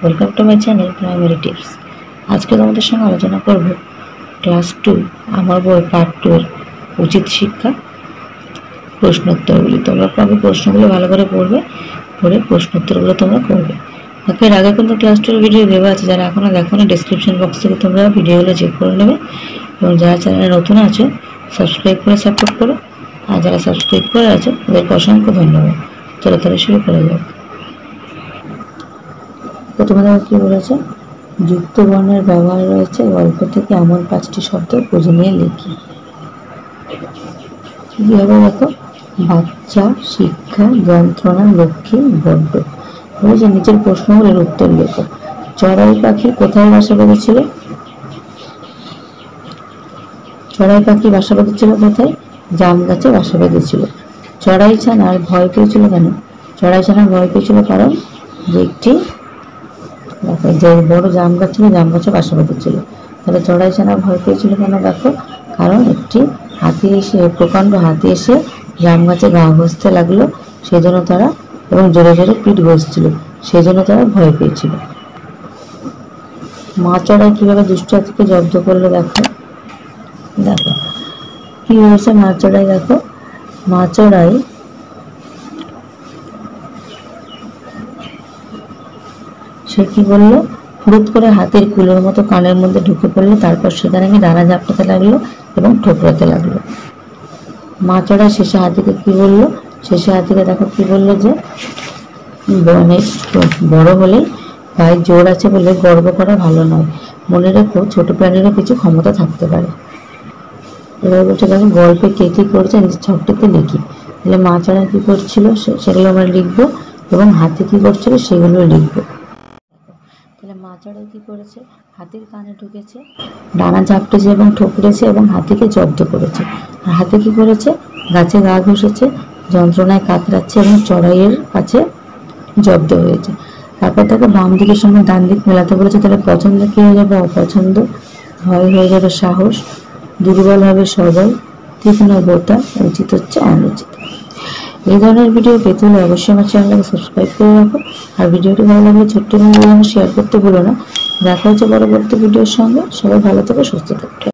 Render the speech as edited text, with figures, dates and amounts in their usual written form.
Welcome to my channel primary tips. আজকে তোমাদের সঙ্গে আলোচনা করব ক্লাস 2 আমার বই পার্ট 2 এর উচিত শিক্ষা প্রশ্নোত্তরগুলি। তোমরা আমি প্রশ্নগুলো ভালো করে পড়বে, পড়ে প্রশ্নোত্তরগুলো তোমরা করবে। এর আগে কিন্তু ক্লাস 2 এর ভিডিও দেওয়া আছে, যারা এখনো দেখোনি ডেসক্রিপশন বক্স থেকে তোমরা ভিডিওগুলো চেক করে নেবে, এবং যারা চ্যানেলে নতুন আছো সাবস্ক্রাইব করে সাপোর্ট করো, আর যারা সাবস্ক্রাইব করে আছো তাদেরকে অসংখ্য ধন্যবাদ। তাড়াতাড়ি শুরু করা যাক। প্রথমে দেখো কি বলেছে, যুক্ত বর্ণের ব্যবহার রয়েছে, গল্প থেকে এমন 5টি শব্দ খুঁজে নিয়ে লিখি। কিভাবে দেখো, বাচ্চা, শিক্ষা, যন্ত্রণা, লক্ষ্মী, বড্ড। বলেছে নিচের প্রশ্নগুলোর উত্তর লেখো। চড়াই পাখি কোথায় বাসা বেঁধেছিল? চড়াই পাখি বাসা বেঁধেছিল কোথায়? জাম গাছে বাসা বেঁধেছিল। চড়াই ছানার ভয় পেয়েছিল কেন? চড়াই ছানার ভয় পেয়েছিল কারণ যে একটি যে বড় জাম গাছ ছিল, জাম গাছে বাসা বেঁধেছিল। তাহলে চড়াই ছানা ভয় পেয়েছিল কেন? দেখো, কারণ একটি হাতি এসে, প্রকাণ্ড হাতি এসে জাম গাছে গা ঘষতে লাগলো, সেই জন্য তারা, এবং জোরে জোরে পিঠ ঘষছিল, সেই জন্য তারা ভয় পেয়েছিল। মা চড়াই কিভাবে দুষ্ট হাতিকে জব্দ করলো? দেখো দেখো কি হয়েছে মা চড়াই। দেখো, মা চড়াই সে কি বললো, হুড়ুত করে হাতের কুলের মতো কানের মধ্যে ঢুকে পড়লো, তারপর সেখানে গিয়ে ডানা ঝাপটাতে লাগলো এবং ঠোকরাতে লাগলো। মা চড়াই শেষে হাতিকে কি বললো? শেষে হাতিকে দেখো কি বললো, যে অনেক বড় হলে গায়ে জোর আছে বলে গর্ব করা ভালো নয়, মনে রেখো ছোট প্রাণীরও কিছু ক্ষমতা থাকতে পারে। এবার বলছে দেখো, গল্পে কে কি করছে নিজের ছকটিতে লিখি। তাহলে মা চড়াই কি করছিল সেগুলো আমরা লিখবো, এবং হাতি কি করছিল সেগুলো লিখবো। তাহলে মা চড়াই কি করেছে? হাতির কানে ঢুকেছে, ডানা ঝাপটেছে এবং ঠোকরেছে এবং হাতিকে জব্দ করেছে। আর হাতি কি করেছে? গাছে গা ঘষেছে, যন্ত্রণায় কাতরাচ্ছে এবং চড়াইয়ের কাছে জব্দ হয়েছে। তারপর তাকে বাম দিকের সঙ্গে ডান দিক মেলাতে বলেছে। তাহলে পছন্দ কি হয়ে যাবে? অপছন্দ। ভয় হয়ে যাবে সাহস। দুর্বল হবে সবল। তীক্ষ্ণতা। উচিত হচ্ছে অনুচিত। এই ধরনের ভিডিও পেতে হলে অবশ্যই আমার চ্যানেলকে সাবস্ক্রাইব করে রাখো, আর ভিডিওটি ভালো লাগলে ছোট্ট বন্ধুদের শেয়ার করতে ভুলো না। দেখা হচ্ছে পরবর্তী ভিডিওর সঙ্গে। সবাই ভালো থেকো, সুস্থ থাকো।